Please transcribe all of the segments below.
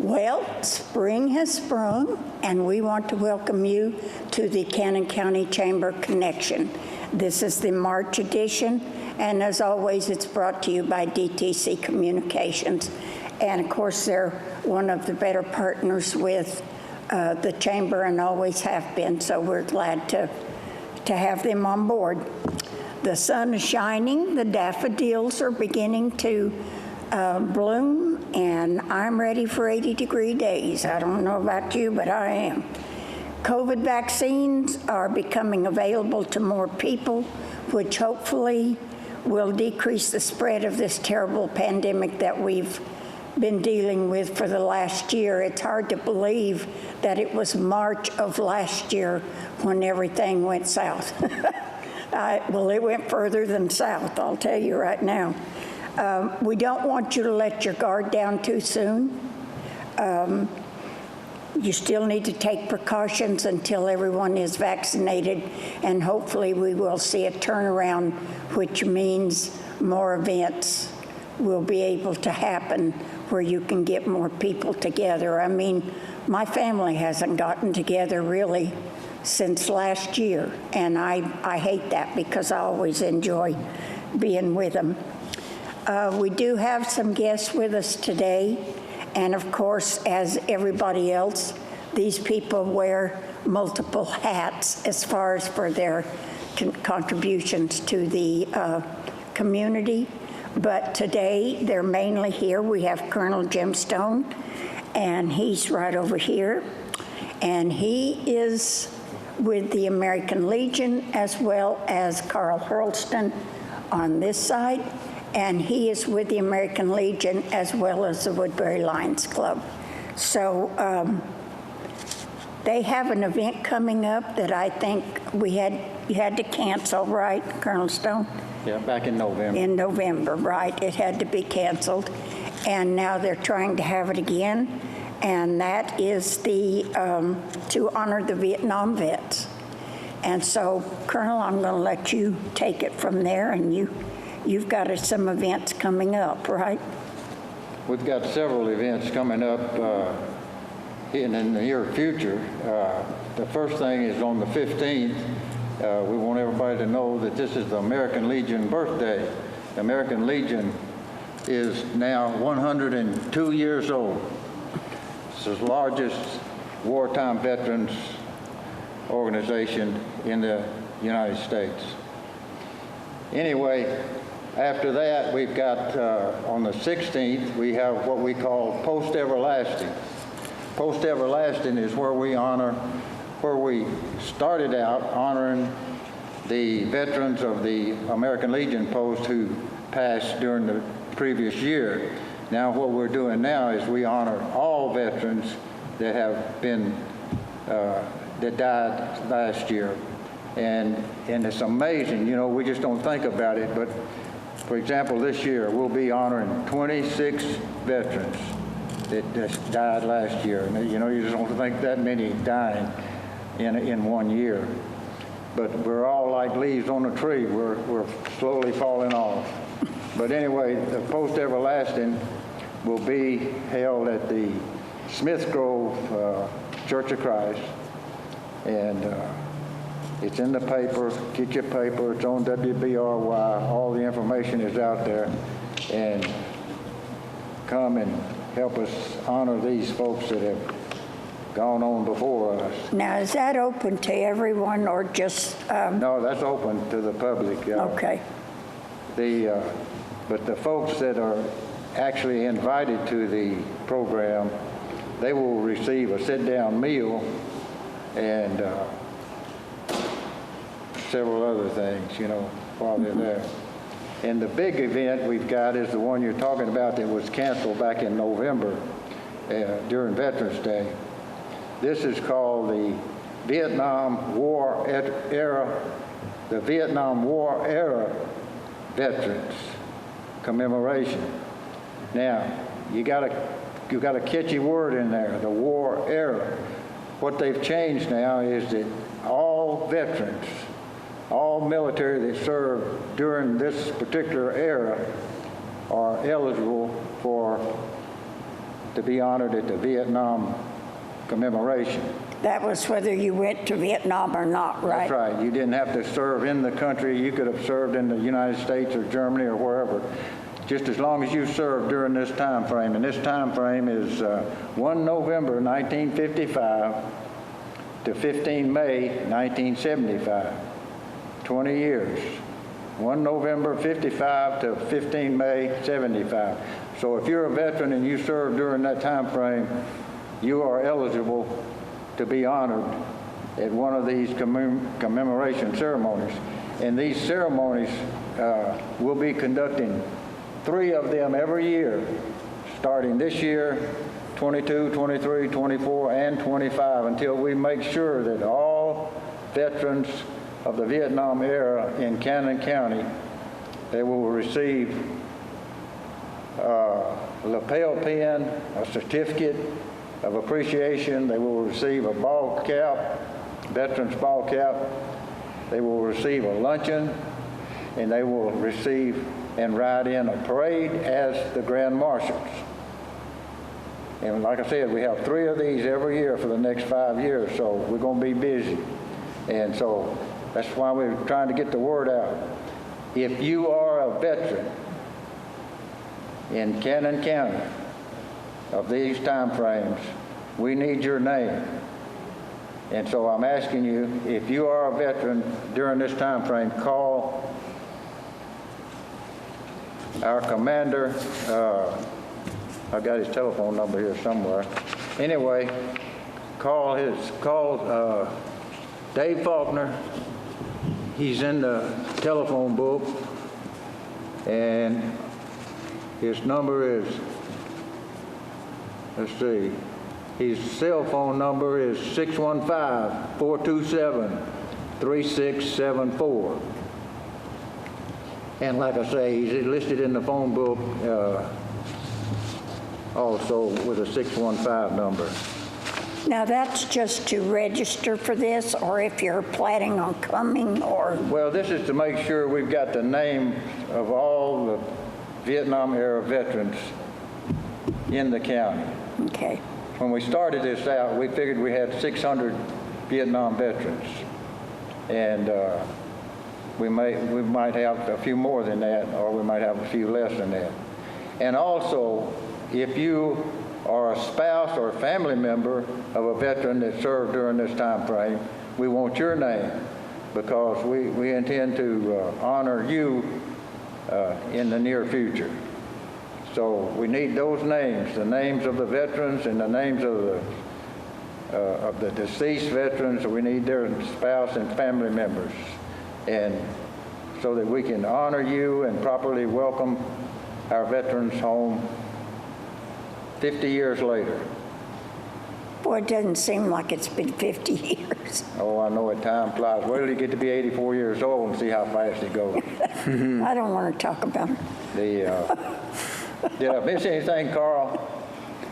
Well, spring has sprung, and we want to welcome you to the Cannon County Chamber Connection. This is the March edition, and as always, it's brought to you by DTC Communications. And of course, they're one of the better partners with the Chamber and always have been, so we're glad to have them on board. The sun is shining, the daffodils are beginning to bloom, and I'm ready for 80-degree days. I don't know about you, but I am. COVID vaccines are becoming available to more people, which hopefully will decrease the spread of this terrible pandemic that we've been dealing with for the last year. It's hard to believe that it was March of last year when everything went south. Well, it went further than south, I'll tell you right now. We don't want you to let your guard down too soon. You still need to take precautions until everyone is vaccinated, and hopefully we will see a turnaround, which means more events will be able to happen where you can get more people together. I mean, my family hasn't gotten together really since last year, and I hate that because I always enjoy being with them. We do have some guests with us today, and of course, as everybody else, these people wear multiple hats as far as for their contributions to the community. But today, they're mainly here. We have Colonel Jim Stone, and he's right over here. And he is with the American Legion, as well as Carl Hurlston on this side. And he is with the American Legion, as well as the Woodbury Lions Club. So they have an event coming up that I think you had to cancel, right, Colonel Stone? Yeah, back in November. In November, right. It had to be canceled. And now they're trying to have it again. And that is to honor the Vietnam vets. And so, Colonel, I'm going to let you take it from there. And you've got some events coming up, right? We've got several events coming up in the near future. The first thing is on the 15th. We want everybody to know that this is the American Legion birthday. The American Legion is now 102 years old. It's the largest wartime veterans organization in the United States. Anyway, after that, we've got, on the 16th, we have what we call Post-Everlasting. Post-Everlasting is where we started out honoring the veterans of the American Legion post who passed during the previous year. Now what we're doing now is we honor all veterans that have been, that died last year. And it's amazing, you know, we just don't think about it, but for example, this year we'll be honoring 26 veterans that died last year. And you know, you just don't think that many dying in 1 year. But we're all like leaves on a tree. We're slowly falling off. But anyway, the Post-Everlasting will be held at the Smith Grove Church of Christ. And it's in the paper. Get your paper. It's on WBRY. All the information is out there. And come and help us honor these folks that have gone on before us. Now, is that open to everyone or just? No, that's open to the public. Okay. But the folks that are actually invited to the program, they will receive a sit-down meal and several other things, you know, while they're there. And the big event we've got is the one you're talking about that was canceled back in November during Veterans Day. This is called the Vietnam War era Veterans Commemoration. Now, you got a catchy word in there, the war era. What they've changed now is that all veterans, all military that served during this particular era are eligible for to be honored at the Vietnam commemoration. That was whether you went to Vietnam or not, right? That's right. You didn't have to serve in the country. You could have served in the United States or Germany or wherever, just as long as you served during this time frame. And this time frame is 1 November 1955 to 15 May 1975. 20 years. 1 November 55 to 15 May 75. So if you're a veteran and you served during that time frame, you are eligible to be honored at one of these commemoration ceremonies. And these ceremonies will be conducting 3 of them every year, starting this year, 22, 23, 24, and 25, until we make sure that all veterans of the Vietnam era in Cannon County, they will receive a lapel pin, a certificate of appreciation. They will receive a ball cap, veterans ball cap. They will receive a luncheon, and they will receive and ride in a parade as the Grand Marshals. And like I said, we have 3 of these every year for the next 5 years, so we're going to be busy. And so that's why we're trying to get the word out. If you are a veteran in Cannon County of these time frames, we need your name. And so I'm asking you, if you are a veteran during this time frame, call our commander. I've got his telephone number here somewhere. Anyway, call Dave Faulkner. He's in the telephone book, and his number is, let's see, his cell phone number is 615-427-3674. And like I say, he's listed in the phone book also with a 615 number. Now, that's just to register for this, or if you're planning on coming, or... Well, this is to make sure we've got the name of all the Vietnam-era veterans in the county. Okay. When we started this out, we figured we had 600 Vietnam veterans. And we might have a few more than that, or we might have a few less than that. And also, if you are a spouse or a family member of a veteran that served during this time frame, we want your name, because we intend to honor you in the near future. So we need those names, the names of the veterans and the names of the deceased veterans. We need their spouse and family members, and so that we can honor you and properly welcome our veterans home 50 years later. Boy, it doesn't seem like it's been 50 years. Oh, I know it, time flies. Wait till you get to be 84 years old and see how fast it goes. I don't want to talk about it. Did I miss anything, Carl?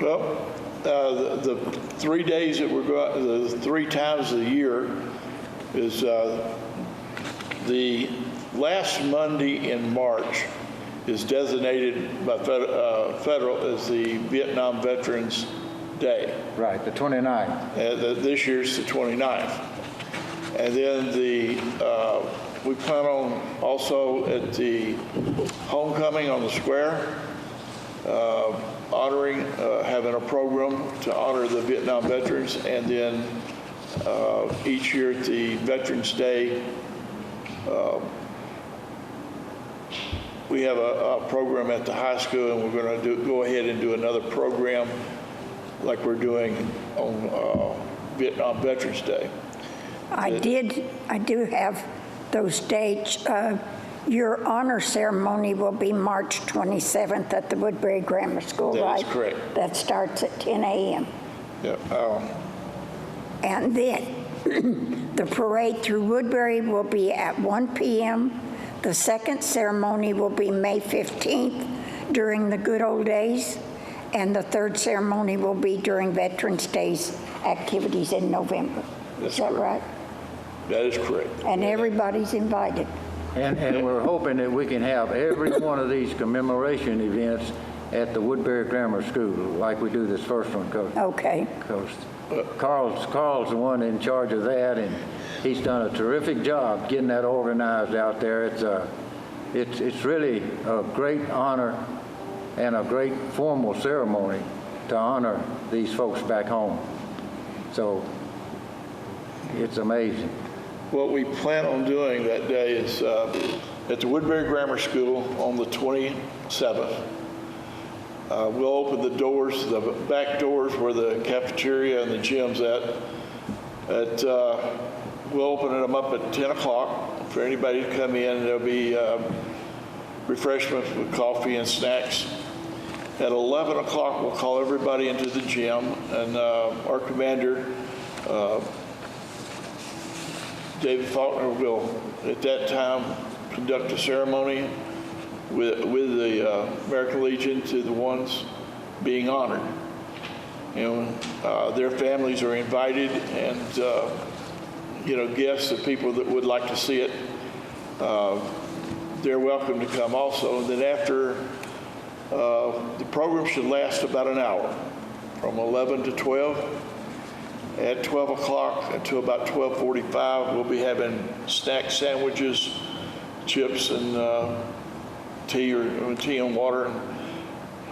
Well, the 3 days that we're going, the 3 times a year is the last Monday in March is designated by federal as the Vietnam Veterans Day. Right, the 29th. This year's the 29th. And then we plan on also at the homecoming on the square, honoring, having a program to honor the Vietnam veterans. And then each year at the Veterans Day, we have a program at the high school, and we're going to go ahead and do another program like we're doing on Vietnam Veterans Day. I do have those dates. Your honor ceremony will be March 27th at the Woodbury Grammar School, right? That is correct. That starts at 10 a.m. Yeah. And then the parade through Woodbury will be at 1 p.m. The second ceremony will be May 15th during the good old days, and the third ceremony will be during Veterans Day's activities in November. Is that right? That is correct. And everybody's invited. And we're hoping that we can have every one of these commemoration events at the Woodbury Grammar School, like we do this first one, Coach. Okay. Carl's the one in charge of that, and he's done a terrific job getting that organized out there. It's really a great honor and a great formal ceremony to honor these folks back home. So it's amazing. What we plan on doing that day is at the Woodbury Grammar School on the 27th. We'll open the doors, the back doors where the cafeteria and the gym's at. We'll open them up at 10 o'clock for anybody to come in. There'll be refreshments with coffee and snacks. At 11 o'clock, we'll call everybody into the gym, and our commander, David Faulkner, will at that time conduct a ceremony with the American Legion to the ones being honored. Their families are invited, and guests and people that would like to see it, they're welcome to come also. And then after, the program should last about an hour, from 11 to 12. At 12 o'clock until about 12:45, we'll be having snack sandwiches, chips, and tea and water.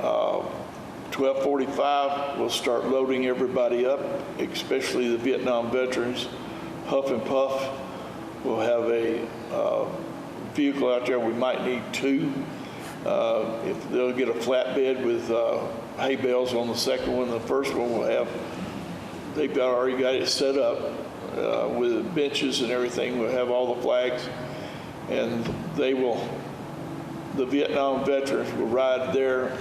12:45, we'll start loading everybody up, especially the Vietnam veterans. Huff and Puff will have a vehicle out there. We might need two. If they'll get a flatbed with hay bales on the second one. The first one will have, they've already got it set up with benches and everything. We'll have all the flags, and the Vietnam veterans will ride there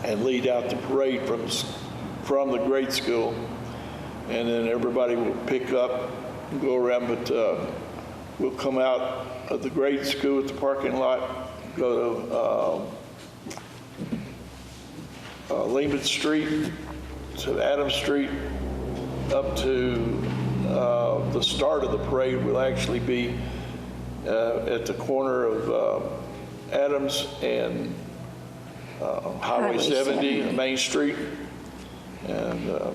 and lead out the parade from the grade school, and then everybody will pick up and go around. But we'll come out of the grade school at the parking lot, go to Lehman Street, to Adams Street, up to the start of the parade will actually be at the corner of Adams and Highway 70, Main Street, and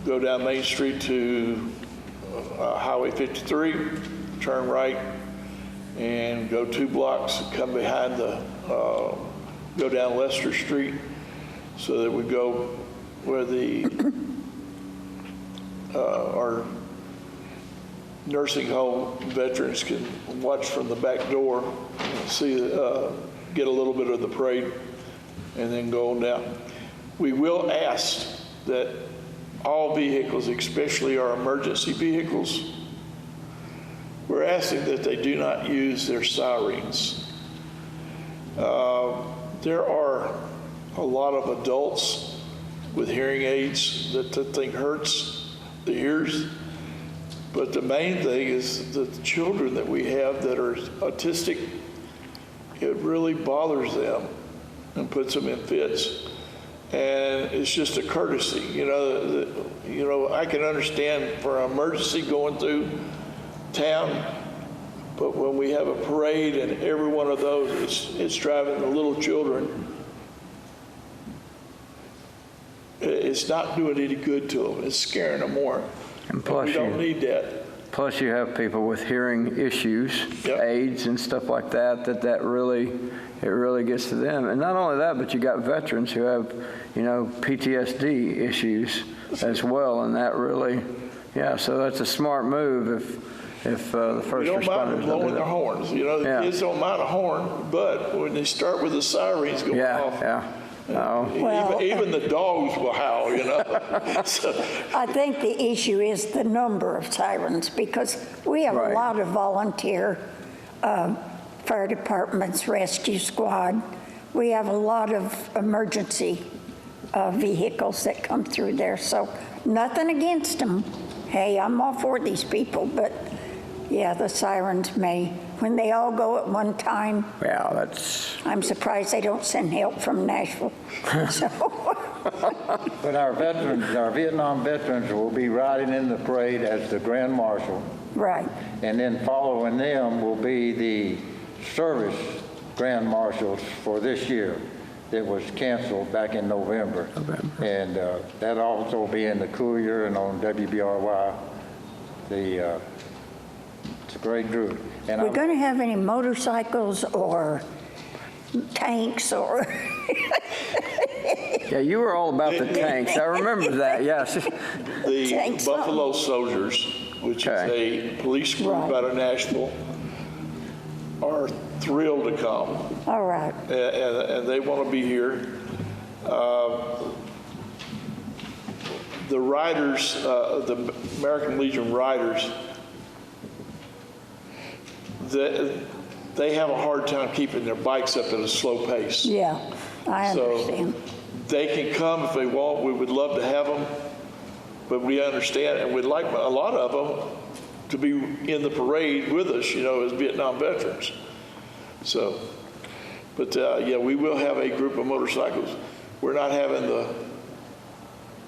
go down Main Street to Highway 53, turn right, and go 2 blocks, come behind go down Lester Street, so that we go where our nursing home veterans can watch from the back door, get a little bit of the parade, and then go on down. We will ask that all vehicles, especially our emergency vehicles, we're asking that they do not use their sirens. There are a lot of adults with hearing aids that the thing hurts the ears, but the main thing is the children that we have that are autistic, it really bothers them and puts them in fits. And it's just a courtesy, I can understand for an emergency going through town, but when we have a parade and every one of those, it's driving the little children. It's not doing any good to them. It's scaring them more. And plus, we don't need that. Plus, you have people with hearing issues, Yep. aids and stuff like that. It really gets to them. And not only that, but you got veterans who have, PTSD issues as well, and that really, so that's a smart move if the first We don't mind them responders blowing do their that. horns. The Yeah. kids don't mind a horn, but when they start with the sirens going off, Well, even the dogs will howl, So, I think the issue is the number of sirens, because we have Right. a lot of volunteer fire departments, rescue squad. We have a lot of emergency vehicles that come through there, so nothing against them. Hey, I'm all for these people, but yeah, the sirens when they all go at one time, Yeah, that's, I'm surprised they don't send help from Nashville. So, But our Vietnam veterans will be riding in the parade as the Grand Marshal, right. and then following them will be the service Grand Marshals for this year. that was canceled back in November. And that'll also be in the Courier and on WBRY. It's a great group. And We're going to have any motorcycles or tanks or, Yeah, you were all about the tanks. I remember that, yes. The Tanks Buffalo Soldiers, which Okay. is a police group Right. out of Nashville, are thrilled to come. all right. And they want to be here. The riders, the American Legion riders, they have a hard time keeping their bikes up at a slow pace. Yeah, I So understand. they can come if they want. We would love to have them, but we understand, and we'd like a lot of them to be in the parade with us, as Vietnam veterans. So, but yeah, we will have a group of motorcycles. We're not having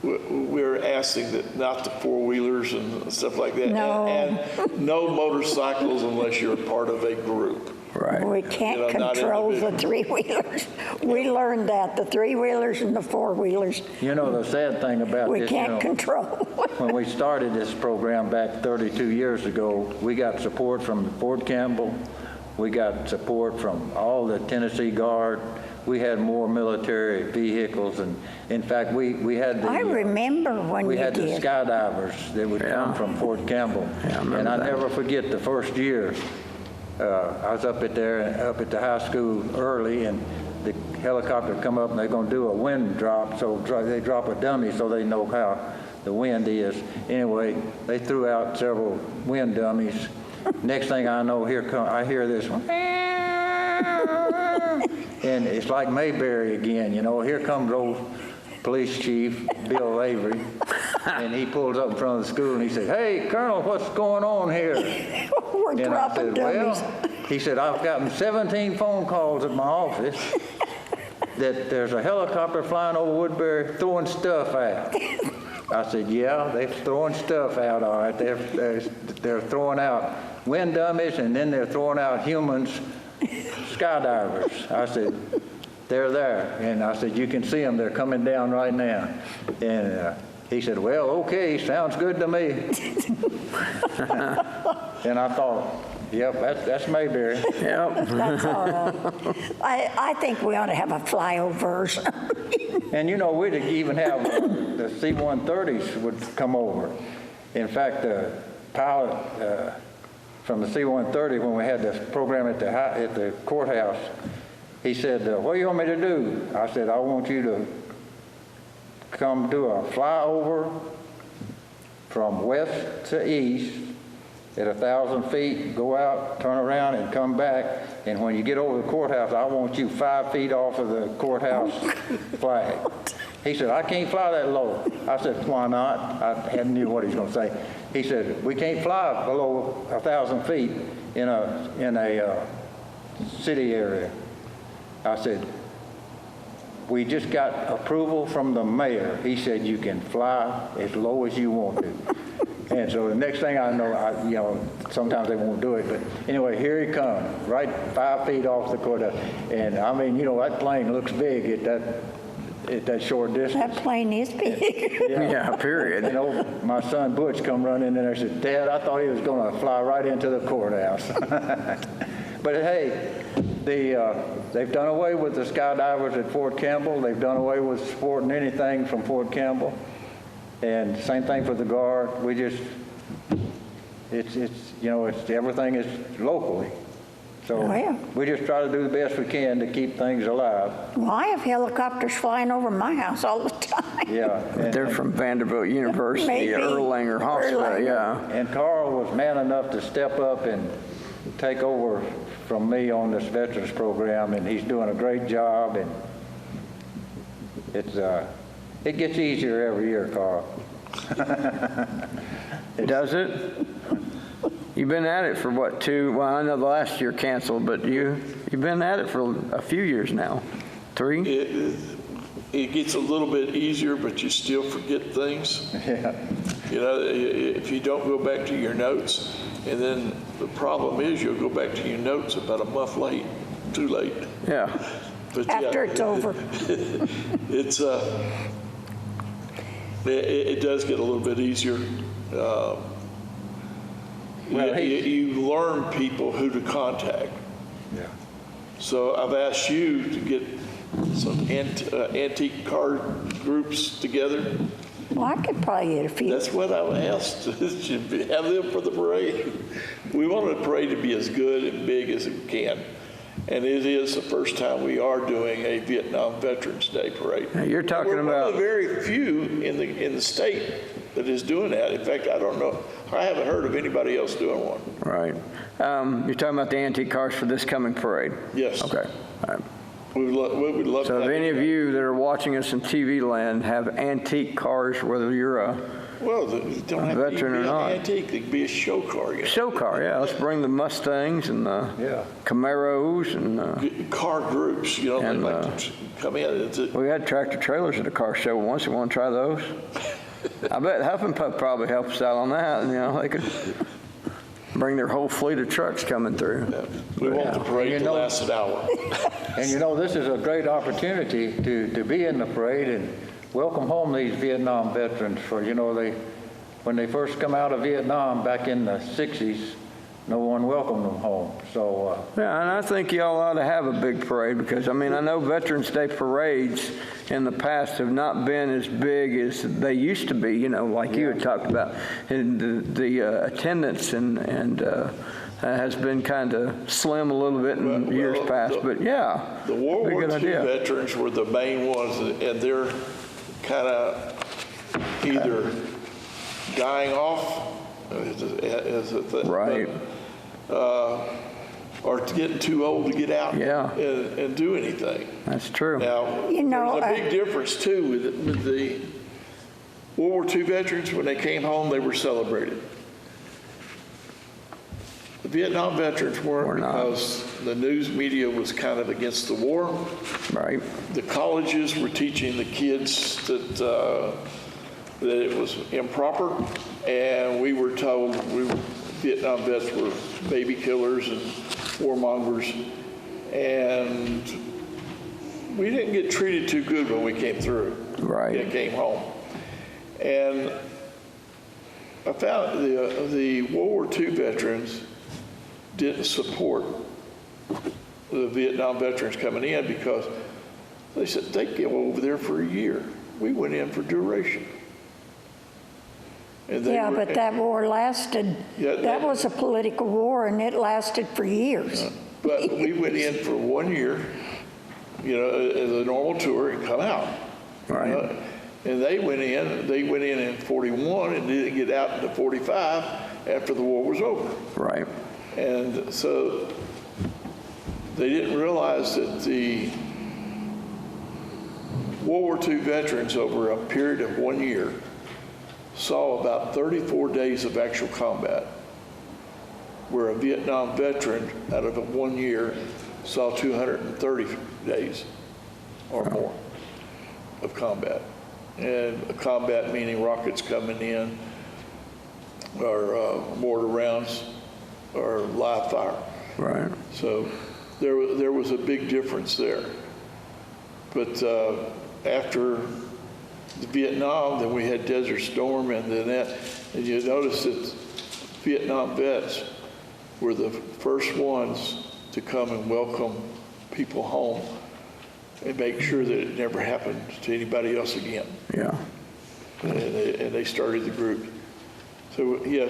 we're asking that not the four-wheelers and stuff like that. No. And no motorcycles unless you're part of a group. Right. We can't not control the individual. three-wheelers. We learned that, the three-wheelers and the four-wheelers, You know, the sad thing about we this, can't control. when we started this program back 32 years ago, we got support from Fort Campbell. We got support from all the Tennessee Guard. We had more military vehicles, and in fact, we had I remember when we you had the did. skydivers that would come from Fort Campbell. Yeah, I remember and I that. never forget the first year. I was up at the high school early, and the helicopter come up, and they're going to do a wind drop. So they drop a dummy so they know how the wind is. Anyway, they threw out several wind dummies. Next thing I know, I hear this one. And it's like Mayberry again, Here comes old police chief, Bill Avery, and he pulls up in front of the school and he said, "Hey, Colonel, what's going on here?" We're And I dropping said, dummies. "Well," he said, "I've gotten 17 phone calls at my office that there's a helicopter flying over Woodbury throwing stuff out." I said, "Yeah, they're throwing stuff out, all right. They're throwing out wind dummies, and then they're throwing out humans, skydivers." I said, "They're there." And I said, "You can see them. They're coming down right now." And he said, "Well, okay, sounds good to me." And I thought, yep, that's Mayberry. Yep. That's all right. I think we ought to have a flyover or something. And we'd even have the C-130s would come over. In fact, the pilot from the C-130, when we had this program at the courthouse, he said, "What do you want me to do?" I said, "I want you to come do a flyover from west to east at 1,000 feet, go out, turn around, and come back. And when you get over the courthouse, I want you 5 feet off of the courthouse flag." He said, "I can't fly that low." I said, "Why not?" I hadn't knew what he was going to say. He said, "We can't fly below 1,000 feet in a city area." I said, "We just got approval from the mayor. He said you can fly as low as you want to." And so the next thing I know, sometimes they won't do it, but anyway, here he comes, right 5 feet off the courthouse. And I mean, that plane looks big at that short distance. That plane is big. Yeah, period. My son Butch come running in there and said, "Dad, I thought he was going to fly right into the courthouse." But hey, they've done away with the skydivers at Fort Campbell. They've done away with supporting anything from Fort Campbell. And same thing for the Guard. We just, everything is locally. So Well. we just try to do the best we can to keep things alive. Well, I have helicopters flying over my house all the time. Yeah. They're from Vanderbilt University, Maybe. Erlanger Hospital, Erlanger. yeah. And Carl was man enough to step up and take over from me on this veterans program, and he's doing a great job. And it gets easier every year, Carl. Does it? You've been at it for what, 2? Well, I know the last year canceled, but you've been at it for a few years now. 3? It gets a little bit easier, but you still forget things. Yeah. If you don't go back to your notes, and then the problem is you'll go back to your notes about a month late, too late. Yeah. But after yeah, it's over. it's it does get a little bit easier. You learn people who to contact. Yeah. So I've asked you to get some antique car groups together. Well, I could probably get a few. That's what I've asked, to have them for the parade. We want the parade to be as good and big as it can. And it is the first time we are doing a Vietnam Veterans Day parade. Now, you're talking We're about one of the very few in the state that is doing that. In fact, I don't know, I haven't heard of anybody else doing one. right. You're talking about the antique cars for this coming parade. Yes. Okay. All right. We would love to So have if any of it. you that are watching us in TV land have antique cars, whether you're a Well, they don't have to veteran even or be not. an antique, they could be a show car. You know? show car, yeah, let's bring the Mustangs and the Yeah. Camaros and Car groups, you know, they And, like to come in. we had tractor trailers at a car show once. You want to try those? I bet Huff and Puff probably helped us out on that. You know, they could bring their whole fleet of trucks coming through. We want the parade You to know- last an hour. And you know, this is a great opportunity to be in the parade and welcome home these Vietnam veterans for, you know, when they first come out of Vietnam back in the 60s, no one welcomed them home. So, Yeah, and I think y'all ought to have a big parade because, I mean, I know Veterans Day parades in the past have not been as big as they used to be, you know, like you had talked about. And the attendance and has been kind of slim a little bit in Well, years past, but yeah. The World be a War good II idea. veterans were the main ones, and they're kind of either dying off, Right. or getting too old to get out Yeah. and do anything. That's true. Now, You know, there's a big difference too with the World War II veterans. When they came home, they were celebrated. The Vietnam veterans weren't Were not. because the news media was kind of against the war. Right. The colleges were teaching the kids that it was improper, and we were told Vietnam vets were baby killers and warmongers, and we didn't get treated too good when we came through. Right. And came home, and I found the World War II veterans didn't support the Vietnam veterans coming in because they said they'd go over there for a year. We went in for duration. And they Yeah, were- but that war lasted, Yeah, that was a political war, and it lasted for years. But we went in for 1 year, you know, as a normal tour and come out. Right. You know? And they went in 41 and didn't get out until 45 after the war was over. Right. And so they didn't realize that the World War II veterans over a period of 1 year saw about 34 days of actual combat, where a Vietnam veteran out of a 1 year saw 230 days or more of combat. And combat meaning rockets coming in, or mortar rounds, or live fire. Right. So there was a big difference there. But after the Vietnam, then we had Desert Storm, and then that, and you notice that Vietnam vets were the first ones to come and welcome people home and make sure that it never happened to anybody else again. Yeah. And they started the group. So yeah,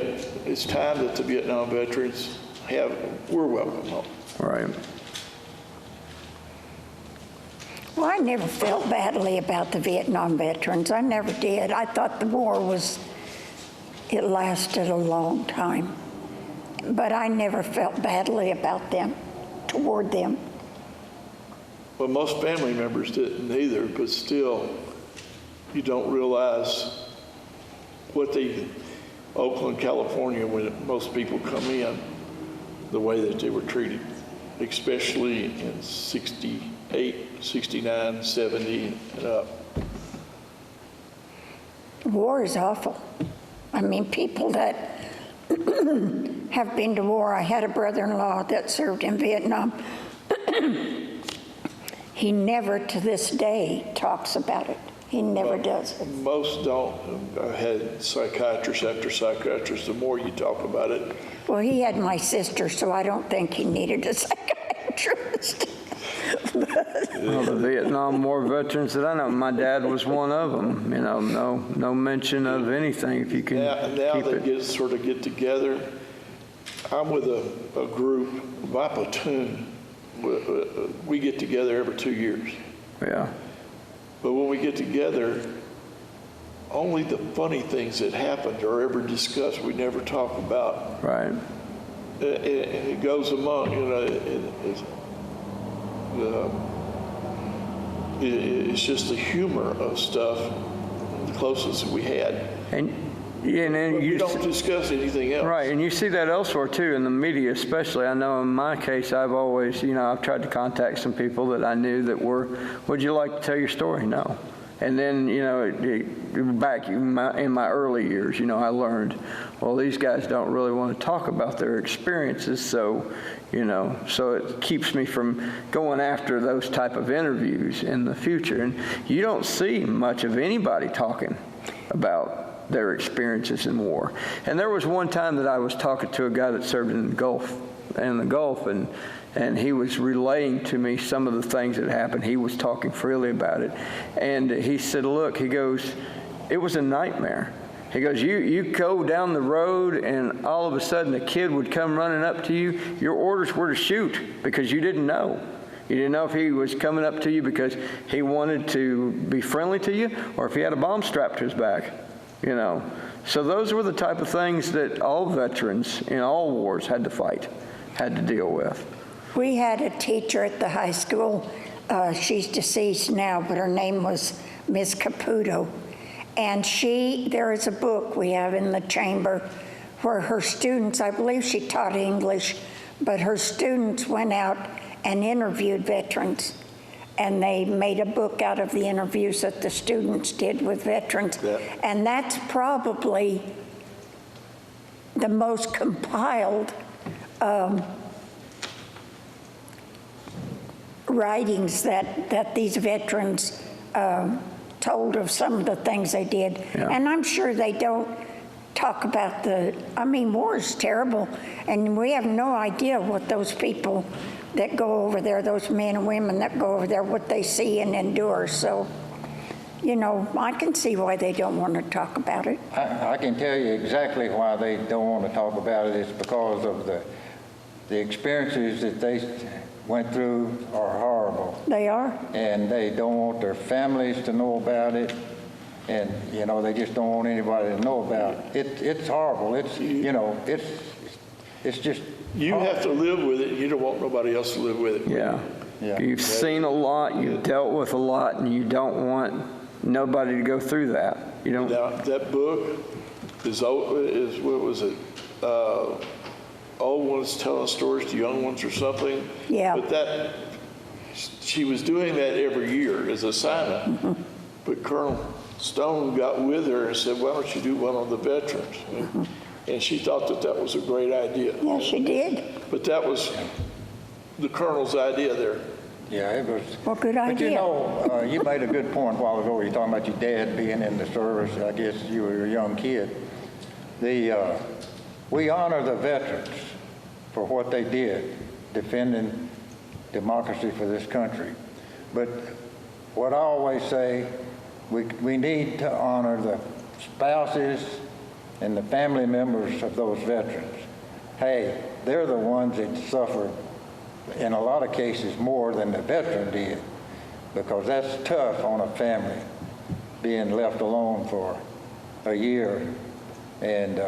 it's time that the Vietnam veterans we're welcome home. Right. Well, I never felt badly about the Vietnam veterans. I never did. I thought the war it lasted a long time. But I never felt badly about them, toward them. Well, most family members didn't either, but still, you don't realize what Oakland, California, when most people come in, the way that they were treated, especially in 68, 69, 70, and up. War is awful. I mean, people that have been to war. I had a brother-in-law that served in Vietnam. he never to this day talks about it. He never does. Most don't. I've had psychiatrist after psychiatrist. The more you talk about it, Well, he had my sister, so I don't think he needed a psychiatrist. Well, the Vietnam War veterans that I know, my dad was one of them. You know, no mention of anything. If you can now keep they it. sort of get together. I'm with a group, my platoon. We get together every 2 years. Yeah. But when we get together, only the funny things that happened are ever discussed. We never talk about. Right. It goes among, it's just the humor of stuff, the closest that we had. And then But you we don't discuss anything else. Right, and you see that elsewhere too, in the media especially. I know in my case, I've always, I've tried to contact some people that I knew that were, would you like to tell your story? No. And then, back in my early years, I learned, well, these guys don't really want to talk about their experiences, so it keeps me from going after those type of interviews in the future. And you don't see much of anybody talking about their experiences in war. And there was one time that I was talking to a guy that served in the Gulf, and he was relaying to me some of the things that happened. He was talking freely about it. And he said, look, he goes, it was a nightmare. He goes, you go down the road and all of a sudden a kid would come running up to you. Your orders were to shoot because you didn't know. You didn't know if he was coming up to you because he wanted to be friendly to you or if he had a bomb strapped to his back. So those were the type of things that all veterans in all wars had to deal with. We had a teacher at the high school. She's deceased now, but her name was Miss Caputo. And there is a book we have in the chamber where her students, I believe she taught English, but her students went out and interviewed veterans. And they made a book out of the interviews that the students did with veterans. Yeah. And that's probably the most compiled writings that these veterans told of some of the things they did. Yeah. And I'm sure they don't talk about war is terrible, and we have no idea what those people that go over there, those men and women that go over there, what they see and endure. So, I can see why they don't want to talk about it. I can tell you exactly why they don't want to talk about it. It's because of the experiences that they went through are horrible. They are. And they don't want their families to know about it. And, they just don't want anybody to know about it. It's horrible. It's just You have to live with it. You don't want nobody else to live with it. Yeah. Yeah. You've seen a lot, you've dealt with a lot, and you don't want nobody to go through that. You don't. Now, that book is what was it? Old ones telling stories to young ones or something. Yeah. But she was doing that every year as assignment. Mm-hmm. But Colonel Stone got with her and said, why don't you do one on the veterans? Mm-hmm. And she thought that was a great idea. Yeah, she did. But that was the Colonel's idea there. Yeah, it was. Well, good But idea. you made a good point a while ago. You're talking about your dad being in the service. I guess you were a young kid. We honor the veterans for what they did, defending democracy for this country. But what I always say, we need to honor the spouses and the family members of those veterans. Hey, they're the ones that suffer in a lot of cases more than the veteran did, because that's tough on a family, being left alone for a year and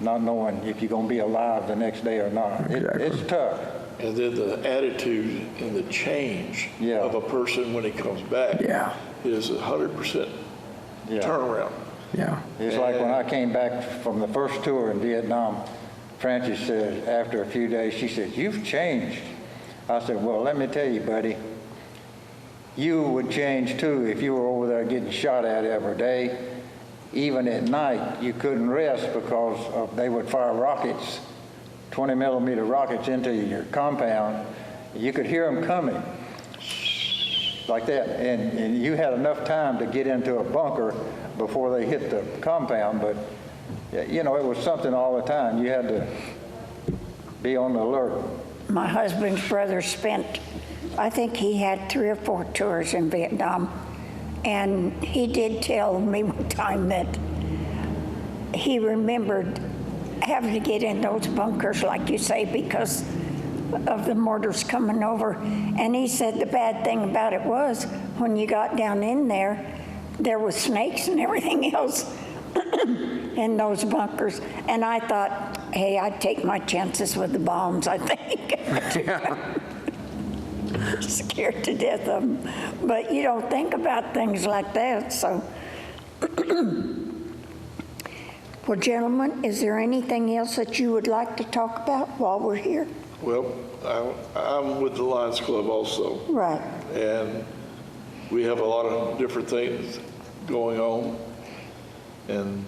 not knowing if you're going to be alive the next day or not. Exactly. It's tough. And then the attitude and the change of a person when he comes back is 100% turnaround. Yeah. It's like when I came back from the first tour in Vietnam, Frances said, after a few days, she said, "You've changed." I said, "Well, let me tell you, buddy, you would change too if you were over there getting shot at every day. Even at night, you couldn't rest because they would fire rockets, 20-millimeter rockets into your compound. You could hear them coming. like that. And you had enough time to get into a bunker before they hit the compound, but, you know, it was something all the time. You had to be on the alert. My husband's brother spent, I think he had 3 or 4 tours in Vietnam. And he did tell me one time that he remembered having to get in those bunkers, like you say, because of the mortars coming over. And he said the bad thing about it was when you got down in there was snakes and everything else in those bunkers. And I thought, hey, I'd take my chances with the bombs, I think. Scared to death of them. But you don't think about things like that, so. Well, gentlemen, is there anything else that you would like to talk about while we're here? Well, I'm with the Lions Club also. Right. And we have a lot of different things going on. And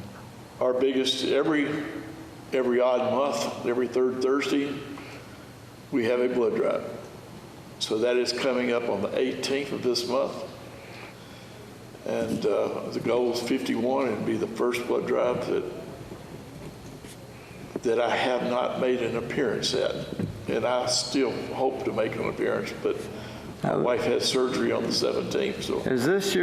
our biggest, every odd month, every third Thursday, we have a blood drive. So that is coming up on the 18th of this month. And the goal is 51, and it'd be the first blood drive that I have not made an appearance at. And I still hope to make an appearance, but my wife has surgery on the 17th, so. Is this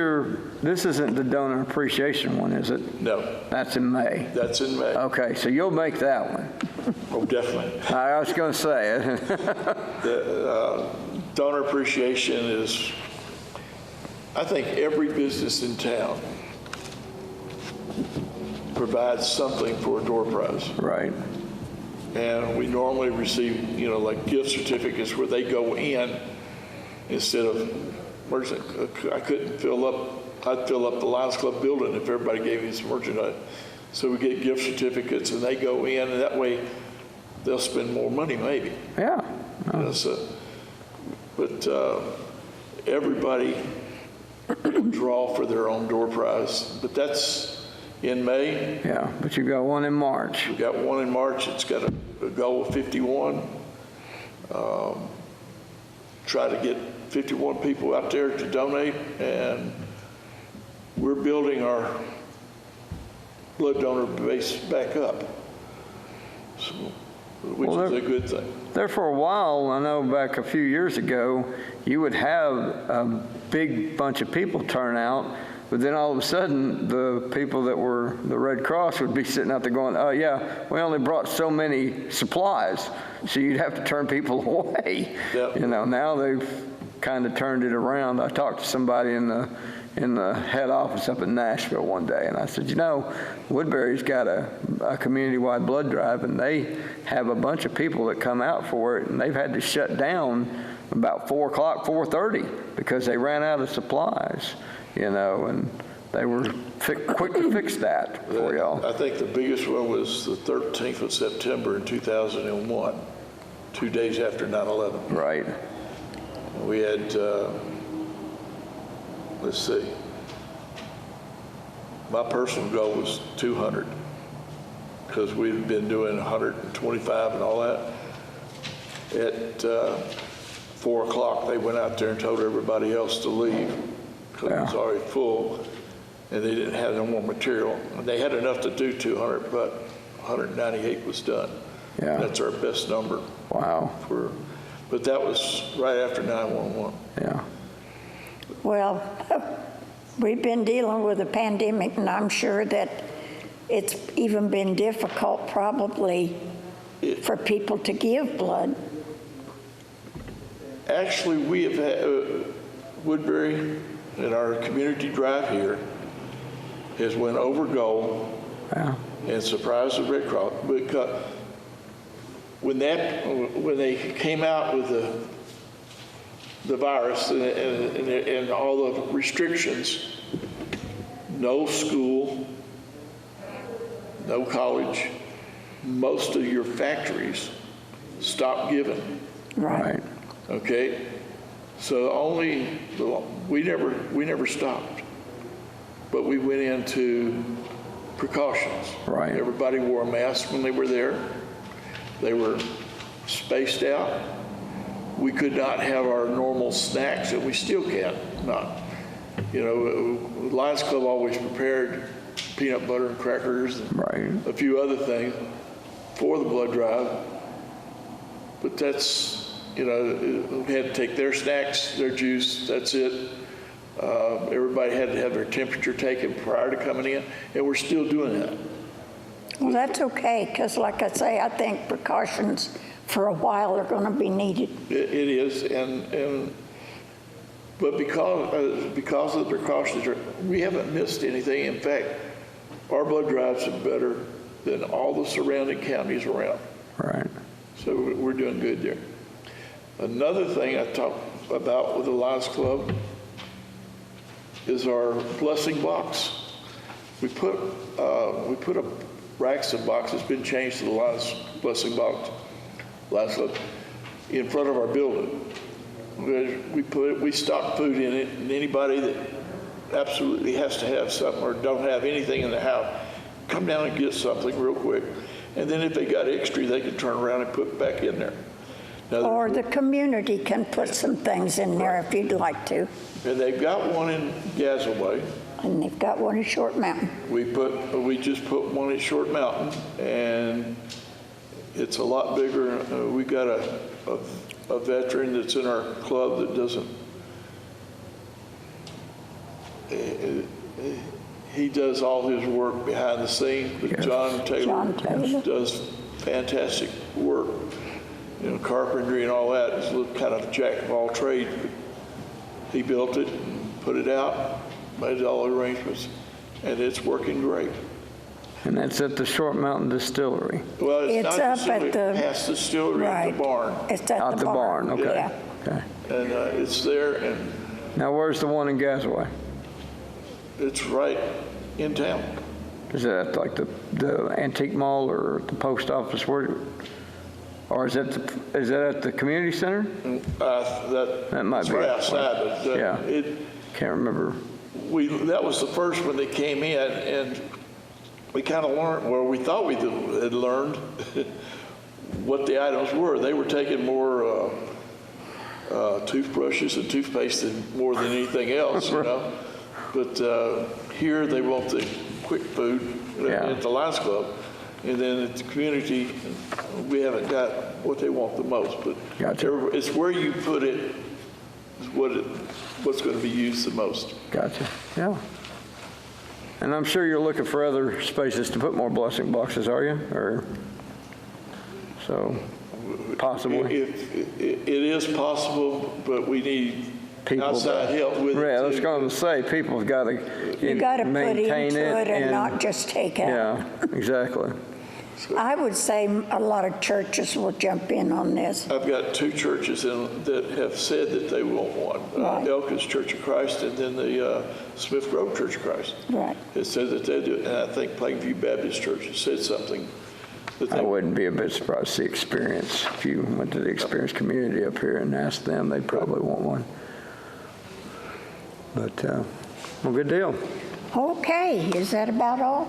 isn't the donor appreciation one, is it? No. That's in May. That's in May. Okay, so you'll make that one. Oh, definitely. I was going to say it. The, donor appreciation is, I think every business in town provides something for a door prize. Right. And we normally receive, you know, like gift certificates where they go in instead of, I couldn't fill up, I'd fill up the Lions Club building if everybody gave me some merchandise. So we get gift certificates and they go in, and that way they'll spend more money maybe. Yeah. You know, so, but everybody draw for their own door prize. But that's in May. Yeah, but you got one in March. We got one in March. It's got a goal of 51. Try to get 51 people out there to donate, and we're building our blood donor base back up, so, which is a good thing. There for a while, I know back a few years ago, you would have a big bunch of people turn out, but then all of a sudden, the people that were the Red Cross would be sitting out there going, oh yeah, we only brought so many supplies, so you'd have to turn people away. Yep. You know, now they've kind of turned it around. I talked to somebody in the head office up in Nashville one day, and I said, you know, Woodbury's got a community-wide blood drive, and they have a bunch of people that come out for it, and they've had to shut down about 4 o'clock, 4:30, because they ran out of supplies, you know, and they were quick to fix that for y'all. I think the biggest one was the 13th of September in 2001, 2 days after 9/11. Right. We had, let's see, my personal goal was 200, because we've been doing 125 and all that. At 4 o'clock, they went out there and told everybody else to leave, because it was already full, and they didn't have no more material. And they had enough to do 200, but 198 was done. Yeah. That's our best number. Wow. But that was right after 9/11. Yeah. Well, we've been dealing with a pandemic, and I'm sure that it's even been difficult probably for people to give blood. Actually, we have had, Woodbury in our community drive here has went over goal and surprised the Red Cross, because when they came out with the virus and all the restrictions, no school, no college, most of your factories stopped giving. Right. Okay, so we never stopped, but we went into precautions. Right. Everybody wore a mask when they were there. They were spaced out. we could not have our normal snacks, and we still can't not. You know, Lions Club always prepared peanut butter and crackers and Right. a few other things for the blood drive. But that's, you know, we had to take their snacks, their juice, that's it. Everybody had to have their temperature taken prior to coming in, and we're still doing that. Well, that's okay, because like I say, I think precautions for a while are going to be needed. It is, but because of the precautions, we haven't missed anything. In fact, our blood drives are better than all the surrounding counties around. Right. So we're doing good there. Another thing I talked about with the Lions Club is our blessing box. We put a racks of boxes, been changed to the Lions blessing box, Lions Club, in front of our building. We stock food in it, and anybody that absolutely has to have something or don't have anything in the house, come down and get something real quick. And then if they got extra, they can turn around and put it back in there. Now, Or the community can put some things in there if you'd like to. and they've got one in Gazaway. And they've got one in Short Mountain. We just put one at Short Mountain, and it's a lot bigger. We got a veteran that's in our club that doesn't. He does all his work behind the scenes, but John Taylor does fantastic work. You know, carpentry and all that. He's a little kind of a jack of all trades. But he built it, and put it out, made all the arrangements, and it's working great. And that's at the Short Mountain Distillery. Well, it's not up distillery, at the past the distillery at right. the barn, It's at Out the barn. okay. Yeah. Okay. and it's there, and Now, where's the one in Gazaway? it's right in town. Is it at like the antique mall or the post office? Or is that at the community center? That might It's be. right outside, but Yeah. Can't remember. that was the first when they came in, and we kind of learned, well, we thought we had learned what the items were. They were taking more toothbrushes and toothpaste more than anything else, you know. But here they want the quick food at the Lions Club, and then at the community, we haven't got what they want the most. But Gotcha. it's where you put it is what's going to be used the most. Gotcha. Yeah. And I'm sure you're looking for other spaces to put more blessing boxes, are you? Or so possibly. It is possible, but we need People outside help with Yeah, I it was too. going to say, people have got to You got to put maintain into it and not and just take out. yeah, exactly. I would say a lot of churches will jump in on this. I've got two churches that have said that they want one. Right. Elkins Church of Christ and then the Smith Grove Church of Christ. Right. It said that they do it, and I think Plainview Baptist Church has said something. That I they, wouldn't be a bit surprised to see Experience. If you went to the Experience community up here and asked them, they'd probably want one. But, well, good deal. Okay, is that about all?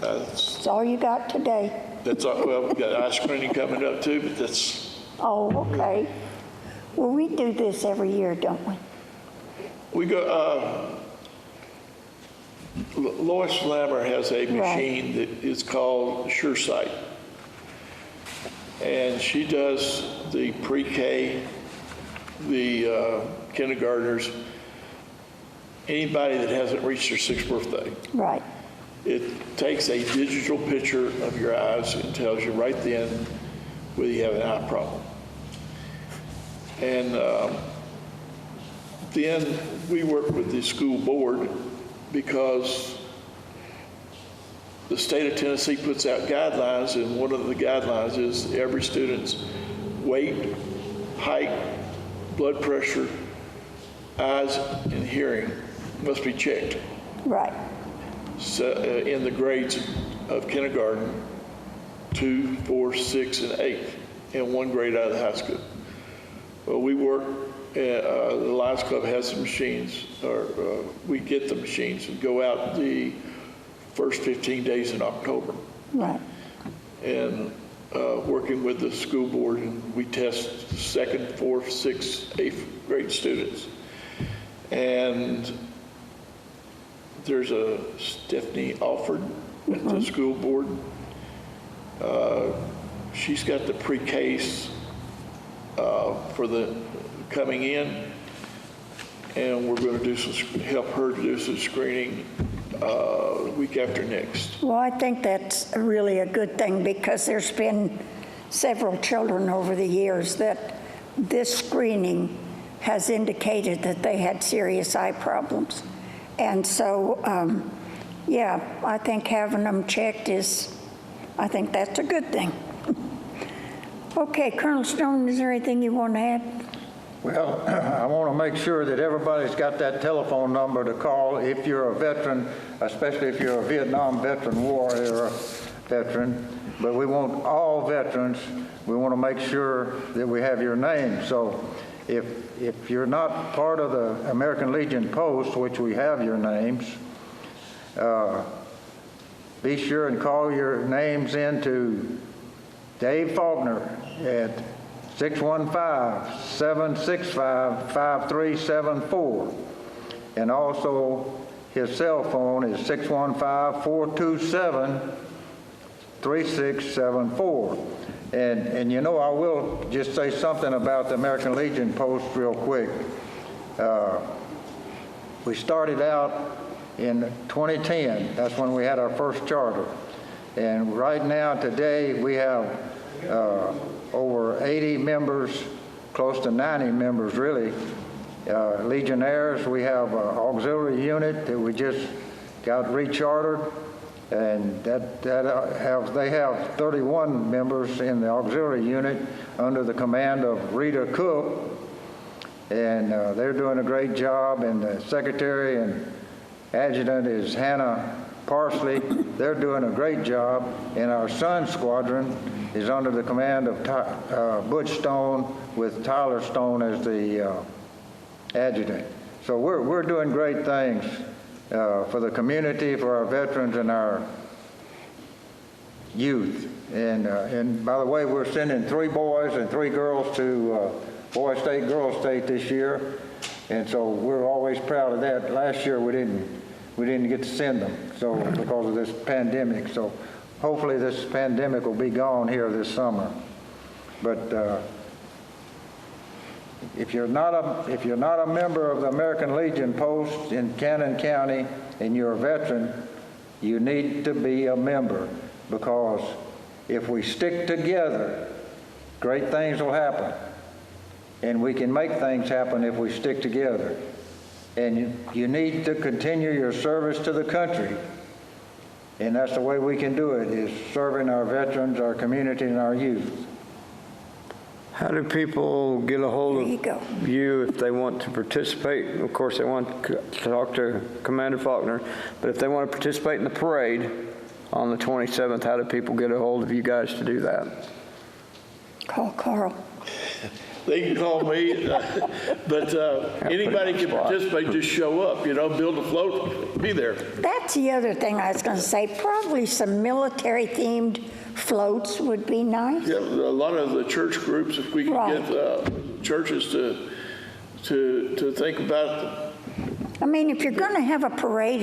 that's That's all you got today? all, well, we've got ice cream coming up too, but that's, Oh, okay. Well, we do this every year, don't we? we go, Lois Lammer has a machine that is called SureSight. And she does the pre-K, the kindergartners, anybody that hasn't reached their 6th birthday. Right. It takes a digital picture of your eyes and tells you right then whether you have an eye problem. And then we work with the school board because the state of Tennessee puts out guidelines, and one of the guidelines is every student's weight, height, blood pressure, eyes, and hearing must be checked. Right. So, in the grades of kindergarten, 2, 4, 6, and 8, and 1 grade out of the high school. Well, we work, the Lions Club has some machines, or we get the machines and go out the first 15 days in October. Right. And working with the school board, and we test 2nd, 4th, 6th, 8th grade students. And there's a Stephanie Alford at the school board. She's got the pre-Ks for the coming in, and we're going to help her to do some screening week after next. Well, I think that's really a good thing, because there's been several children over the years that this screening has indicated that they had serious eye problems. And so, yeah, I think having them checked I think that's a good thing. Okay, Colonel Stone, is there anything you want to add? Well, I want to make sure that everybody's got that telephone number to call if you're a veteran, especially if you're a Vietnam veteran, war era veteran. But we want all veterans, we want to make sure that we have your name. So if you're not part of the American Legion Post, which we have your names, be sure and call your names in to Dave Faulkner at 615-765-5374. And also his cell phone is 615-427-3674. And you know, I will just say something about the American Legion Post real quick. We started out in 2010. That's when we had our first charter. And right now, today, we have over 80 members, close to 90 members, really. Legionnaires, we have an auxiliary unit that we just got rechartered, and they have 31 members in the auxiliary unit under the command of Rita Cook, and they're doing a great job, and the secretary and adjutant is Hannah Parsley. They're doing a great job, and our Sun Squadron is under the command of Butch Stone, with Tyler Stone as the adjutant. So we're doing great things for the community, for our veterans, and our youth. And by the way, we're sending 3 boys and 3 girls to Boys State, Girls State this year, and so we're always proud of that. Last year we didn't get to send them, so because of this pandemic. So hopefully this pandemic will be gone here this summer. But if you're not a member of the American Legion Post in Cannon County and you're a veteran, you need to be a member, because if we stick together, great things will happen. And we can make things happen if we stick together. And you need to continue your service to the country. And that's the way we can do it, is serving our veterans, our community, and our youth. How do people get a hold There you go. of you if they want to participate? Of course, they want to talk to Commander Faulkner, but if they want to participate in the parade on the 27th, how do people get a hold of you guys to do that? Call Carl. They can call me, but anybody can participate, just show up, build a float, be there. That's the other thing I was going to say. Probably some military-themed floats would be nice. Yeah, a lot of the church groups, if we can Right. get churches to think about. I mean, if you're going to have a parade,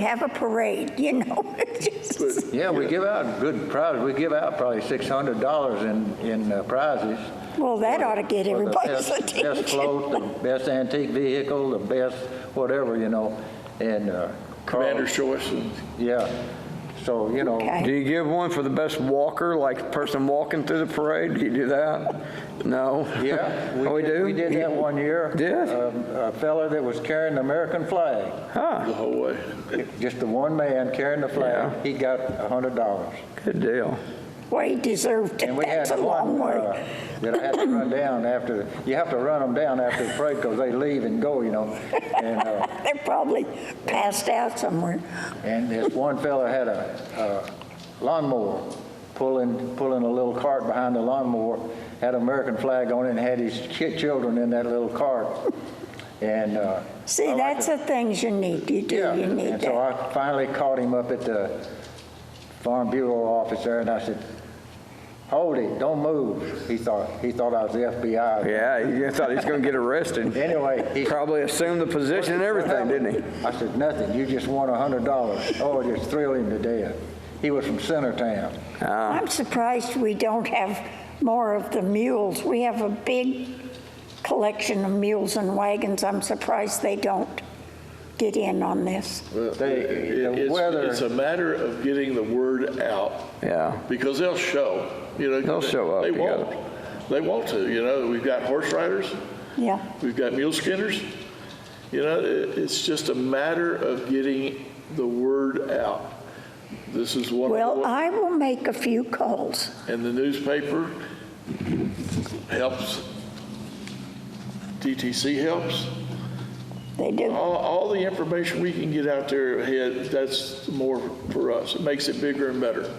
Just- Yeah, we give out good prizes. We give out probably $600 in prizes. Well, that ought to get For the everybody's best attention. float, the best antique vehicle, the best whatever, and Commander's choice. yeah. So Okay. Do you give one for the best walker, like person walking through the parade? Do you do that? No? yeah, We do? We did that one year. Did? A fella that was carrying the American flag, The whole way. just the one man carrying the flag. Yeah. He got $100. Good deal. Well, he deserved it. And we That's had a long one way. that I had to run down after. You have to run them down after the parade because they leave and go, And They're probably passed out somewhere. and this one fella had a lawnmower, pulling a little cart behind the lawnmower, had an American flag on it, and had his children in that little cart. And See, that's the things you need. You do. yeah. You need And so that. I finally caught him up at the Farm Bureau office there, and I said, Hold it, don't move. He thought I was the FBI. Yeah, you thought he was going to get arrested. Anyway, he Probably assumed the position and everything, didn't he? I said, nothing, you just won $100. Oh, it just thrilled him to death. He was from Centertown. I'm surprised we don't have more of the mules. We have a big collection of mules and wagons. I'm surprised they don't get in on this. It's a matter of getting the word out. Yeah. Because they'll show, They'll show up, They you won't. gotta- They want to, we've got horse riders, Yeah. we've got mule skinners. It's just a matter of getting the word out. This is one Well, of the, I will make a few calls. and the newspaper helps. DTC helps. They do. All the information we can get out there ahead, that's more for us. It makes it bigger and better.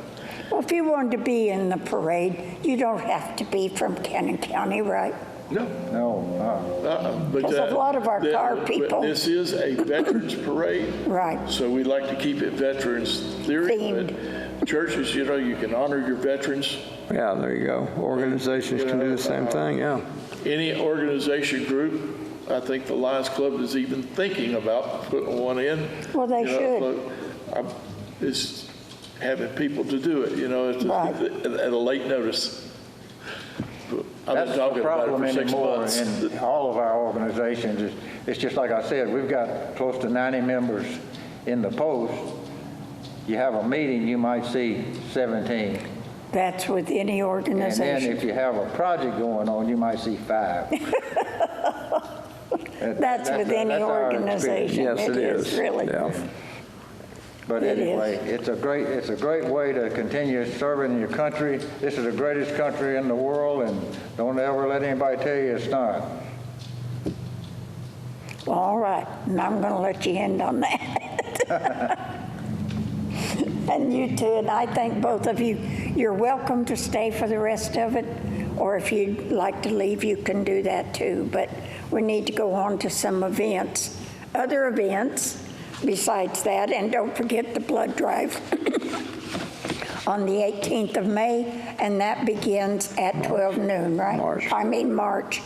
Well, if you wanted to be in the parade, you don't have to be from Cannon County, right? No. No, But 'Cause a lot of our car people- But this is a veterans parade. Right. So we like to keep it veterans theory. Themed. But churches, you can honor your veterans. Yeah, there you go. Organizations can do the same thing, yeah. Any organization group, I think the Lions Club is even thinking about putting one in. Well, they should. It's having people to do it, Right. at a late notice. I've that's been the talking about problem it for 6 anymore months. in all of our organizations. It's just like I said, we've got close to 90 members in the Post. You have a meeting, you might see 17. That's with any And then organization. if you have a project going on, you might see 5. That's with any that's our organization. Yes, it is. Really. Yeah. But It anyway, it's a great way to continue serving your country. This is the greatest country in the world, and don't ever let anybody tell you it's not. Well, all right, and I'm going to let you end on that. And you too, and I thank both of you. You're welcome to stay for the rest of it, or if you'd like to leave, you can do that too. But we need to go on to some events, other events besides that, and don't forget the blood drive on the 18th of May, and that begins at 12 noon, right? March. I mean March.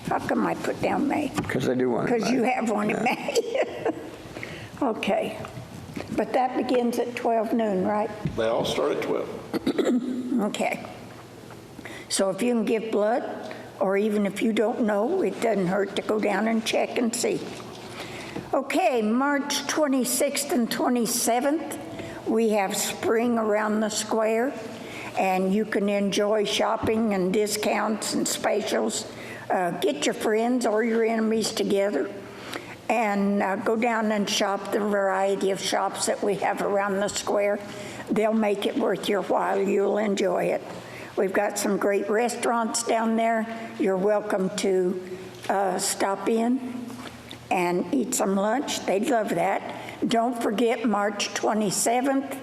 How come I put down May? Because they do want to. Because you have one in May. Okay. But that begins at 12 noon, right? They all start at 12. Okay. So if you can give blood, or even if you don't know, it doesn't hurt to go down and check and see. Okay, March 26th and 27th, we have Spring Around the Square, and you can enjoy shopping and discounts and specials. Get your friends or your enemies together and go down and shop the variety of shops that we have around the square. They'll make it worth your while. You'll enjoy it. We've got some great restaurants down there. You're welcome to stop in and eat some lunch. They'd love that. Don't forget March 27th,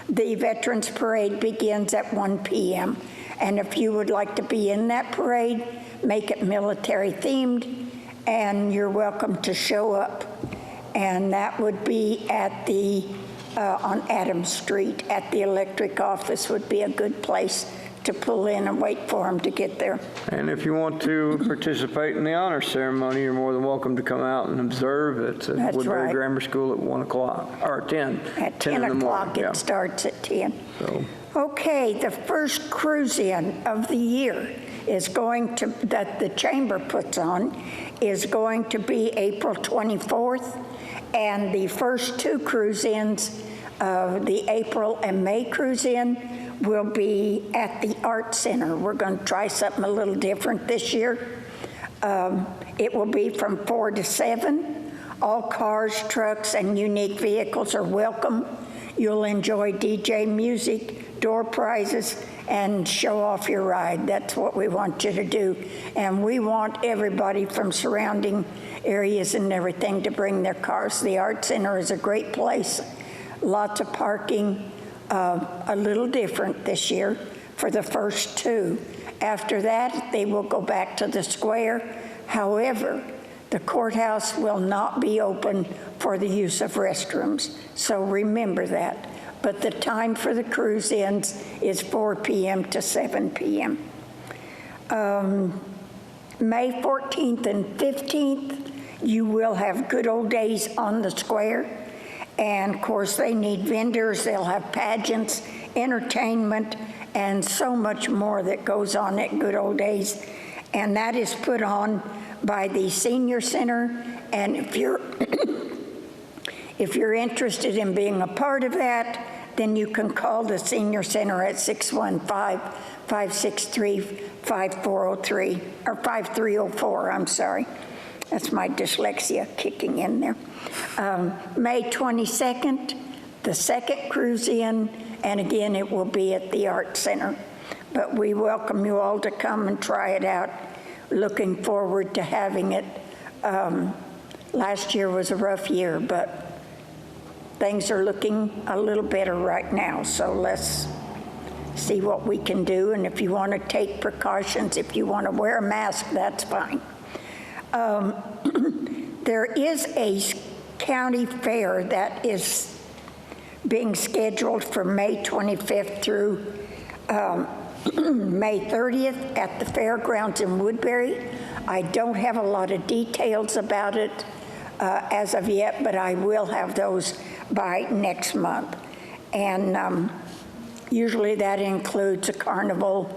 the Veterans Parade begins at 1 p.m. And if you would like to be in that parade, make it military themed, and you're welcome to show up. And that would be at the, on Adams Street at the electric office would be a good place to pull in and wait for them to get there. And if you want to participate in the honor ceremony, you're more than welcome to come out and observe. It's at That's Woodbury right. Grammar School at 1 o'clock, or 10. At 10 10 in the o'clock, morning, yeah. it starts at 10. So, Okay, the first cruise-in of the year is going to, that the chamber puts on, is going to be April 24th, and the first 2 cruise-ins, the April and May cruise-in, will be at the Art Center. We're going to try something a little different this year. It will be from 4 to 7. All cars, trucks, and unique vehicles are welcome. You'll enjoy DJ music, door prizes, and show off your ride. That's what we want you to do. And we want everybody from surrounding areas and everything to bring their cars. The Art Center is a great place. Lots of parking, a little different this year for the first 2. After that, they will go back to the square. However, the courthouse will not be open for the use of restrooms, so remember that. but the time for the cruise-ins is 4 p.m. to 7 p.m. May 14th and 15th, you will have Good Old Days on the square. And of course, they need vendors, they'll have pageants, entertainment, and so much more that goes on at Good Old Days. And that is put on by the Senior Center. And if you're, if you're interested in being a part of that, then you can call the Senior Center at 615-563-5403, or 5304, I'm sorry. That's my dyslexia kicking in there. May 22nd, the second cruise-in, and again, it will be at the Art Center. But we welcome you all to come and try it out. Looking forward to having it. Last year was a rough year, but things are looking a little better right now, so let's see what we can do. And if you want to take precautions, if you want to wear a mask, that's fine. There is a county fair that is being scheduled for May 25th through May 30th at the fairgrounds in Woodbury. I don't have a lot of details about it as of yet, but I will have those by next month. And usually that includes a carnival,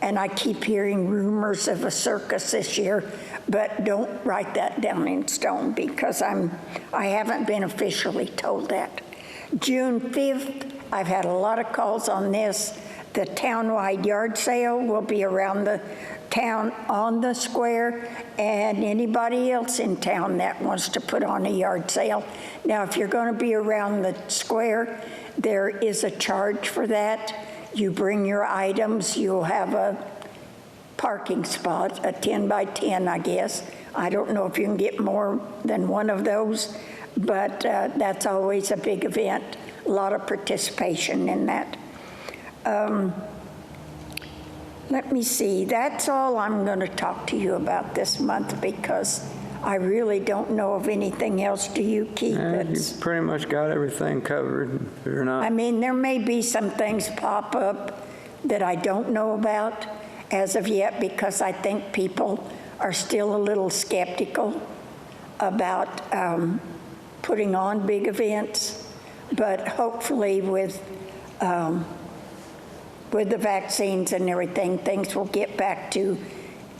and I keep hearing rumors of a circus this year, but don't write that down in stone because I haven't been officially told that. June 5th, I've had a lot of calls on this. The townwide yard sale will be around the town on the square, and anybody else in town that wants to put on a yard sale. Now, if you're going to be around the square, there is a charge for that. You bring your items, you'll have a parking spot, a 10 by 10, I guess. I don't know if you can get more than one of those, but that's always a big event, a lot of participation in that. Let me see, that's all I'm going to talk to you about this month because I really don't know of anything else. Do you, Keith? You pretty much got everything covered. If you're not. I mean, there may be some things pop up that I don't know about as of yet because I think people are still a little skeptical about putting on big events, but hopefully with the vaccines and everything, things will get back to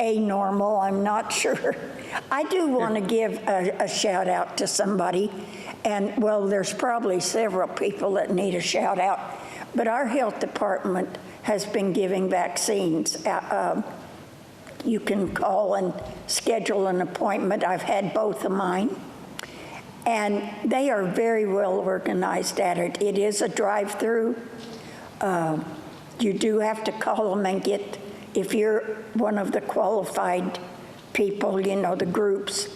a normal. I'm not sure. I do want to give a shout out to somebody, and well, there's probably several people that need a shout out, but our health department has been giving vaccines. You can call and schedule an appointment. I've had both of mine, and they are very well organized at it. It is a drive-through. You do have to call them and get, if you're one of the qualified people, you know, the groups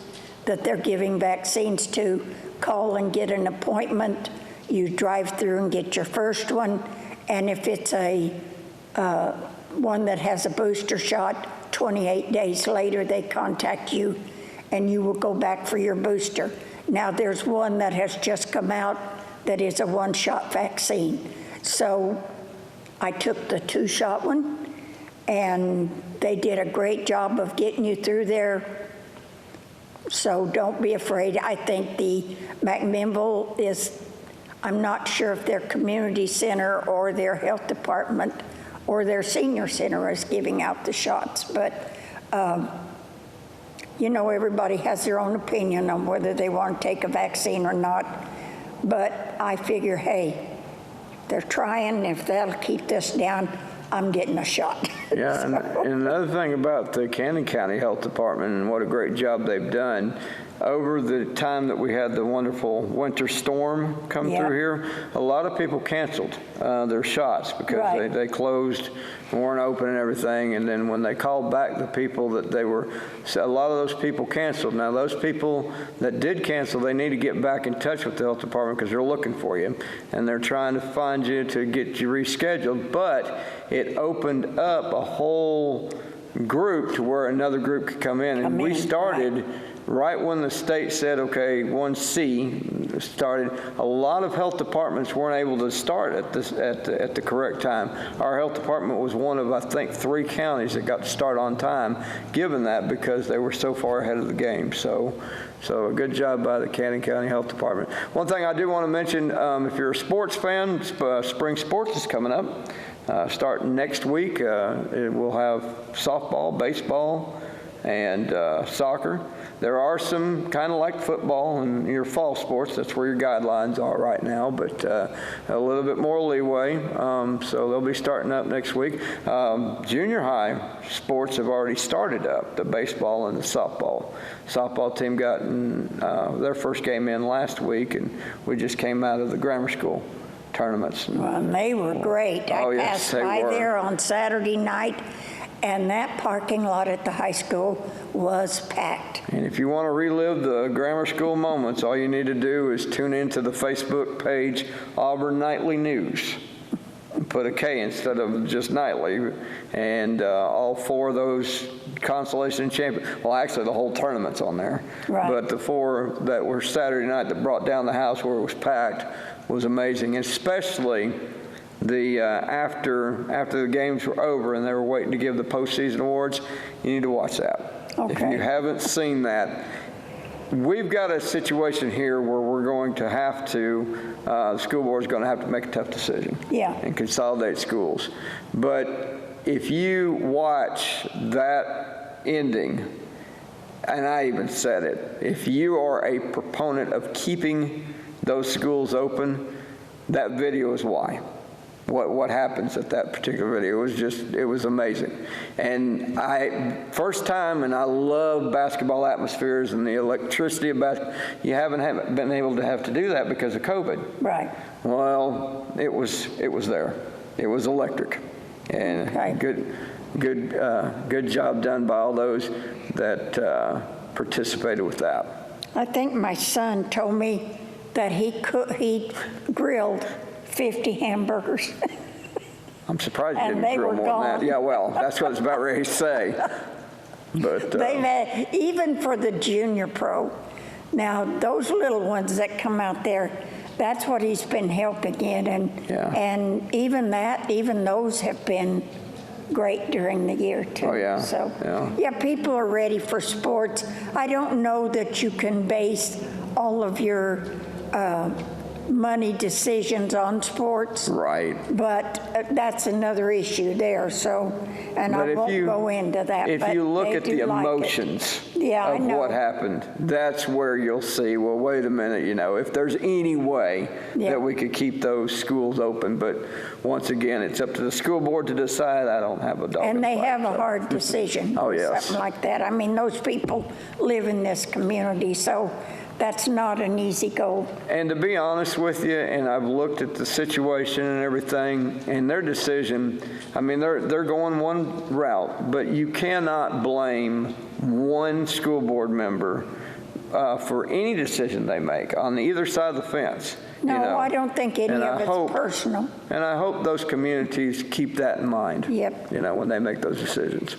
that they're giving vaccines to, call and get an appointment. You drive through and get your first one, and if it's a one that has a booster shot, 28 days later they contact you and you will go back for your booster. Now there's one that has just come out that is a one-shot vaccine. So I took the two-shot one, and they did a great job of getting you through there. So don't be afraid. I think the McMinnville is, I'm not sure if their community center or their health department or their senior center is giving out the shots, but you know, everybody has their own opinion on whether they want to take a vaccine or not. But I figure, hey, they're trying. If that'll keep this down, I'm getting a shot. Yeah, and another thing about the Cannon County Health Department and what a great job they've done, over the time that we had the wonderful winter storm come through here, a lot of people canceled their shots because they closed and weren't open and everything. And then when they called back the people that they were, a lot of those people canceled. Now those people that did cancel, they need to get back in touch with the health department because they're looking for you and they're trying to find you to get you rescheduled. But it opened up a whole group to where another group could come in. And we started right when the state said, okay, 1C started, a lot of health departments weren't able to start at the correct time. Our health department was one of, I think, 3 counties that got to start on time, given that because they were so far ahead of the game. So a good job by the Cannon County Health Department. One thing I do want to mention, if you're a sports fan, spring sports is coming up. Starting next week, we'll have softball, baseball, and soccer. There are some kind of like football and your fall sports. That's where your guidelines are right now, but a little bit more leeway. So they'll be starting up next week. Junior high sports have already started up, the baseball and the softball. Softball team got their first game in last week, and we just came out of the grammar school tournaments. Well, and they were great. Oh, I yes, passed they by were. there on Saturday night, and that parking lot at the high school was packed. And if you want to relive the grammar school moments, all you need to do is tune into the Facebook page Auburn Nightly News. Put a K instead of just nightly, and all 4 of those consolation champions, well, actually the whole tournament's on there, Right. but the 4 that were Saturday night that brought down the house where it was packed was amazing, especially the after the games were over and they were waiting to give the postseason awards. You need to watch that. Okay. If you haven't seen that, we've got a situation here where we're going to have to, the school board is going to have to make a tough decision. Yeah. And consolidate schools. But if you watch that ending, and I even said it, if you are a proponent of keeping those schools open, that video is why. What happens at that particular video. It was amazing. And first time, and I love basketball atmospheres and the electricity of basketball. You haven't been able to have to do that because of COVID. Right. Well, it was there. It was electric. And Okay. good job done by all those that participated with that. I think my son told me that he grilled 50 hamburgers. I'm surprised you And didn't they drill were more than that. gone. Yeah, well, that's what I was about ready to say. But They've had, even for the junior pro. Now, those little ones that come out there, that's what he's been helping in. And even those have been great during the year too. Oh, yeah. So, Yeah. people are ready for sports. I don't know that you can base all of your money decisions on sports. Right. But that's another issue there, so, and I won't go into that. If but you look they at do the like it. emotions Yeah, I of know. what happened, that's where you'll see, well, wait a minute, if there's any way Yeah. that we could keep those schools open. But once again, it's up to the school board to decide. I don't have a dog in And the they fight, have a so. hard decision. Oh, yes. Something like that. I mean, those people live in this community, so that's not an easy goal. And to be honest with you, and I've looked at the situation and everything, and their decision, I mean, they're going one route, but you cannot blame one school board member for any decision they make on either side of the fence. No, I don't think any And of it's personal. And I hope those communities keep that in mind. Yep. When they make those decisions.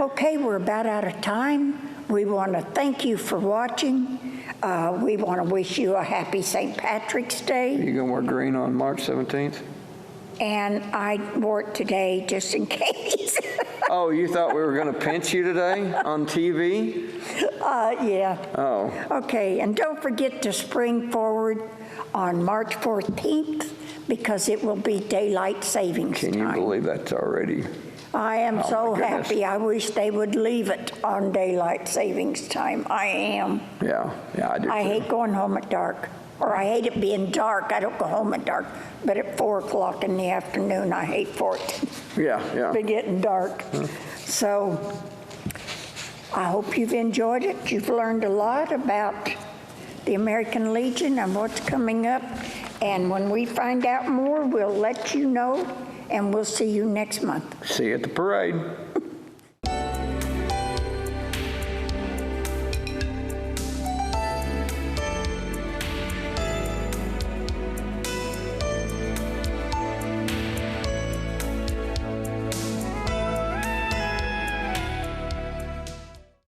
Okay, we're about out of time. We want to thank you for watching. We want to wish you a happy St. Patrick's Day. You gonna wear green on March 17th? And I wore it today just in case. Oh, you thought we were gonna pinch you today on TV? Yeah. Oh. Okay, and don't forget to spring forward on March 14th because it will be daylight savings Can you time. believe that's already? I am Oh, so my goodness. happy. I wish they would leave it on daylight savings time. I am. Yeah, I do. I too. hate going home at dark, or I hate it being dark. I don't go home at dark, but at 4 o'clock in the afternoon, I hate for it to Yeah. be getting dark. So I hope you've enjoyed it. You've learned a lot about the American Legion and what's coming up. And when we find out more, we'll let you know, and we'll see you next month. See you at the parade.